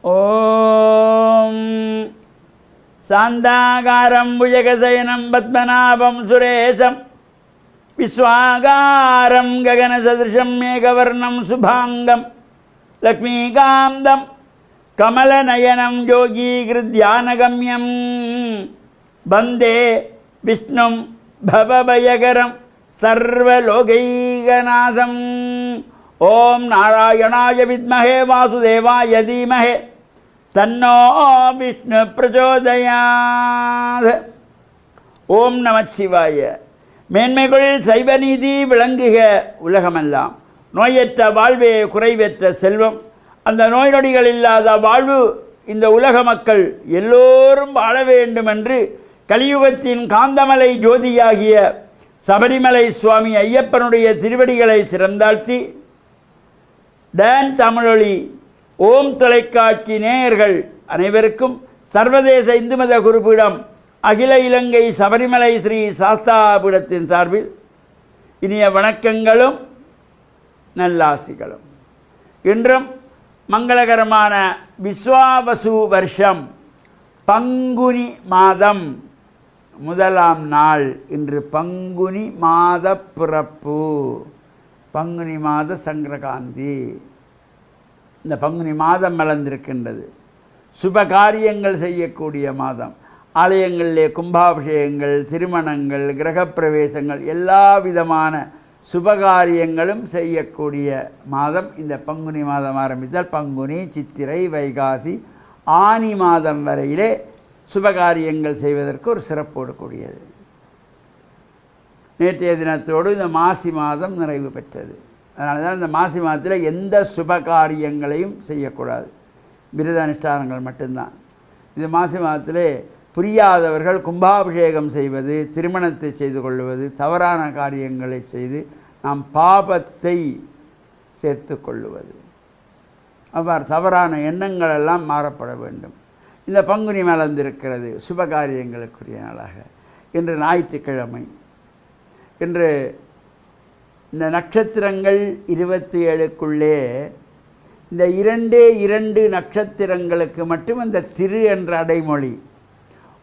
ஓம் சாந்தாகாரம் புஜகசயனம் பத்மநாபம் சுரேஷம் விஸ்வாகாரம் ககனசதிருஷம் மேகவர்ணம் சுபாங்கம் லக்ஷ்மீகாந்தம் கமலநயனம் யோகீகிருத்யானகம்யம் வந்தே விஷ்ணும் பவபயகரம் சர்வலோகைகநாதம். ஓம் நாராயணாய வித்மஹே வாசுதேவாய தீமஹே தன்னோ விஷ்ணு பிரச்சோதயாத். ஓம் நமச்சிவாய. மேன்மைகள் சைவநீதி விளங்குக உலகமெல்லாம். நோயற்ற வாழ்வே குறைவற்ற செல்வம். அந்த நோய் நொடிகள் இல்லாத வாழ்வு இந்த உலக மக்கள் எல்லோரும் வாழ வேண்டும் என்று கலியுகத்தின் காந்தமலை ஜோதியாகிய சபரிமலை சுவாமி ஐயப்பனுடைய திருவடிகளை சிறந்தாழ்த்தி டான் தமிழொலி ஓம் தொலைக்காட்சி நேயர்கள் அனைவருக்கும் சர்வதேச இந்து மத குருபீடம் அகில இலங்கை சபரிமலை ஸ்ரீ சாஸ்தாபீடத்தின் சார்பில் இனிய வணக்கங்களும் நல்லாசிகளும். இன்றும் மங்களகரமான விஸ்வாவசு வருஷம் பங்குனி மாதம் முதலாம் நாள். இன்று பங்குனி மாத பிறப்பு, பங்குனி மாத சங்கரகாந்தி. இந்த பங்குனி மாதம் மலர்ந்திருக்கின்றது. சுப காரியங்கள் செய்யக்கூடிய மாதம். ஆலயங்களிலே கும்பாபிஷேகங்கள், திருமணங்கள், கிரகப்பிரவேசங்கள், எல்லா விதமான சுபகாரியங்களும் செய்யக்கூடிய மாதம் இந்த பங்குனி மாதம். ஆரம்பித்தால் பங்குனி, சித்திரை, வைகாசி, ஆனி மாதம் வரையிலே சுபகாரியங்கள் செய்வதற்கு ஒரு சிறப்போடு கூடியது. நேற்றைய தினத்தோடு இந்த மாசி மாதம் நிறைவு பெற்றது. அதனால தான் இந்த மாசி மாதத்தில் எந்த சுபகாரியங்களையும் செய்யக்கூடாது, விரத அனுஷ்டானங்கள் மட்டும்தான். இந்த மாசி மாதத்திலே புரியாதவர்கள் கும்பாபிஷேகம் செய்வது, திருமணத்தை செய்து கொள்வது, தவறான காரியங்களை செய்து நாம் பாபத்தை சேர்த்து கொள்ளுவது, அவ்வாறு தவறான எண்ணங்கள் எல்லாம் மாறப்பட வேண்டும். இந்த பங்குனி மலர்ந்திருக்கிறது சுபகாரியங்களுக்குரிய நாளாக. இன்று ஞாயிற்றுக்கிழமை. இன்று இந்த நட்சத்திரங்கள் 27க்குள்ளே இந்த 2 நட்சத்திரங்களுக்கு மட்டும் இந்த திரு என்ற அடைமொழி.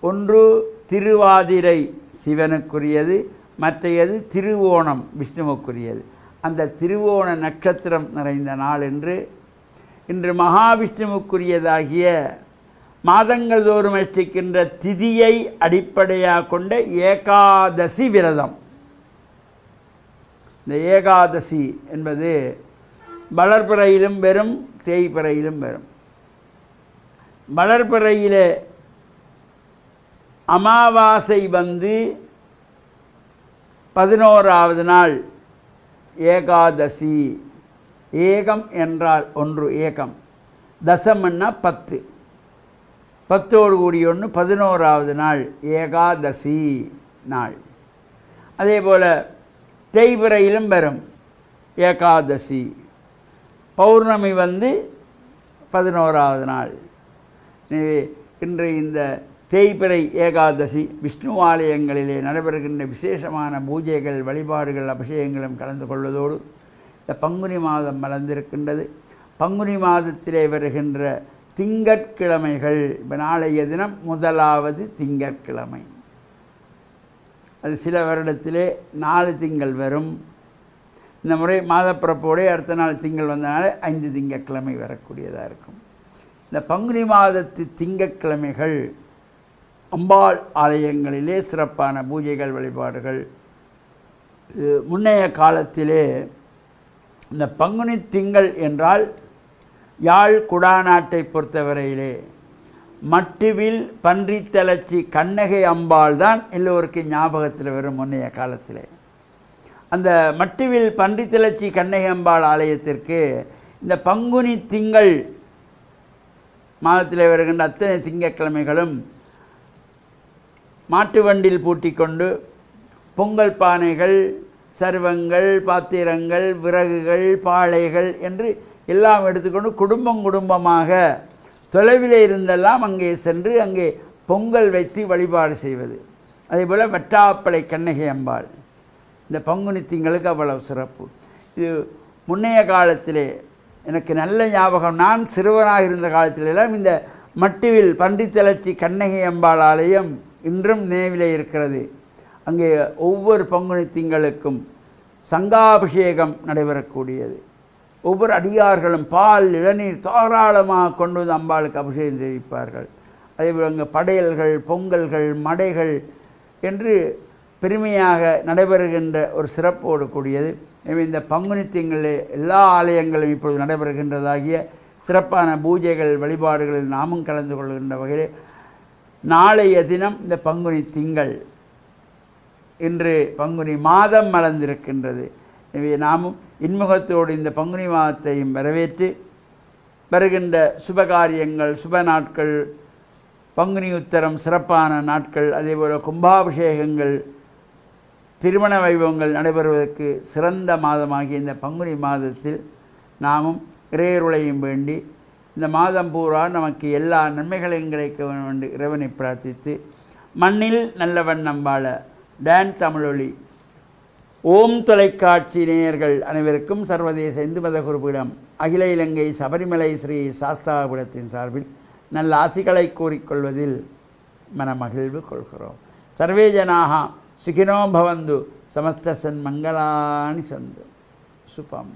ஒன்று திருவாதிரை சிவனுக்குரியது, மற்றையது திருவோணம் விஷ்ணுவுக்குரியது. அந்த திருவோண நட்சத்திரம் நிறைந்த நாள் இன்று மகாவிஷ்ணுவுக்குரியதாகிய மாதங்கள் தோறும் அனுஷ்டிக்கின்ற திதியை அடிப்படையாக கொண்ட ஏகாதசி விரதம். இந்த ஏகாதசி என்பது வளர்பிறையிலும் வரும், தேய்பிறையிலும் வரும். வளர்பிறையிலே அமாவாசை வந்து 11வது நாள் ஏகாதசி. ஏகம் என்றால் ஒன்று, ஏகம். தசம்னா 10, 10ஓடு கூடிய ஒன்று 11வது நாள் ஏகாதசி நாள். அதே போல் தேய்பிறையிலும் வரும் ஏகாதசி. பௌர்ணமி வந்து 11வது நாள். எனவே இன்று இந்த தேய்பிறை ஏகாதசி விஷ்ணு ஆலயங்களிலே நடைபெறுகின்ற விசேஷமான பூஜைகள், வழிபாடுகள், அபிஷேகங்களும் கலந்து கொள்வதோடு இந்த பங்குனி மாதம் மலர்ந்திருக்கின்றது. பங்குனி மாதத்திலே வருகின்ற திங்கட்கிழமைகள். இப்போ நாளைய தினம் 1வது திங்கட்கிழமை. அது சில வருடத்திலே 4 திங்கள் வரும். இந்த முறை மாதப்பிறப்போடே அடுத்த நாள் திங்கள் வந்தனால 5 திங்கட்கிழமை வரக்கூடியதாக இருக்கும். இந்த பங்குனி மாதத்து திங்கட்கிழமைகள் அம்பாள் ஆலயங்களிலே சிறப்பான பூஜைகள், வழிபாடுகள். முன்னைய காலத்திலே இந்த பங்குனி திங்கள் என்றால் யாழ் குடாநாட்டை பொறுத்தவரையிலே மட்டுவில் பன்றித்தலச்சி கண்ணகை அம்பாள் தான் எல்லோருக்கும் ஞாபகத்தில் வரும். முன்னைய காலத்தில் அந்த மட்டுவில் பன்றித்தலச்சி கண்ணகை அம்பாள் ஆலயத்திற்கு இந்த பங்குனி திங்கள் மாதத்தில் வருகின்ற அத்தனை திங்கட்கிழமைகளும் மாட்டு வண்டில் பூட்டி கொண்டு பொங்கல் பானைகள், சர்வங்கள், பாத்திரங்கள், விறகுகள், பாளைகள் என்று எல்லாம் எடுத்துக்கொண்டு குடும்பமாக தொலைவில் இருந்தெல்லாம் அங்கே சென்று அங்கே பொங்கல் வைத்து வழிபாடு செய்வது. அதேபோல் வட்டாப்பளை கண்ணகை அம்பாள் இந்த பங்குனி திங்களுக்கு அவ்வளவு சிறப்பு. இது முன்னைய காலத்திலே எனக்கு நல்ல ஞாபகம். நான் சிறுவனாக இருந்த காலத்திலெல்லாம் இந்த மட்டுவில் பண்டித்தளச்சி கண்ணகி அம்பாள் ஆலயம் இன்றும் நினைவிலே இருக்கிறது. அங்கே ஒவ்வொரு பங்குனி திங்களுக்கும் சங்காபிஷேகம் நடைபெறக்கூடியது. ஒவ்வொரு அடியார்களும் பால் இளநீர் தாராளமாக கொண்டு வந்து அம்பாளுக்கு அபிஷேகம் செய்விப்பார்கள். அதேபோல் அங்கே படையல்கள், பொங்கல்கள், மடைகள் என்று பெருமையாக நடைபெறுகின்ற ஒரு சிறப்போடு கூடியது. எனவே இந்த பங்குனி திங்களில் எல்லா ஆலயங்களும் இப்பொழுது நடைபெறுகின்றதாகிய சிறப்பான பூஜைகள் வழிபாடுகளில் நாமும் கலந்து கொள்கின்ற வகையில் நாளைய தினம் இந்த பங்குனி திங்கள், இன்று பங்குனி மாதம் மலர்ந்திருக்கின்றது. எனவே நாமும் இன்முகத்தோடு இந்த பங்குனி மாதத்தையும் வரவேற்று வருகின்ற சுபகாரியங்கள், சுப நாட்கள், பங்குனி உத்தரம் சிறப்பான நாட்கள், அதேபோல் கும்பாபிஷேகங்கள், திருமண வைபவங்கள் நடைபெறுவதற்கு சிறந்த மாதமாகிய இந்த பங்குனி மாதத்தில் நாமும் இறையருளையும் வேண்டி இந்த மாதம் பூரா நமக்கு எல்லா நன்மைகளையும் கிடைக்க வேண்டும் என்று இறைவனை பிரார்த்தித்து மண்ணில் நல்ல வண்ணம் வாழ டான் தமிழொலி ஓம் தொலைக்காட்சி நேயர்கள் அனைவருக்கும் சர்வதேச இந்து மத குருபீடம் அகில இலங்கை சபரிமலை ஸ்ரீ சாஸ்தாபுரத்தின் சார்பில் நல்ல ஆசிகளை கூறிக்கொள்வதில் மனமகிழ்வு கொள்கிறோம். சர்வே ஜனாக சுகினோ பவந்து சமஸ்த சன்மங்களானி சந்து சுபம்.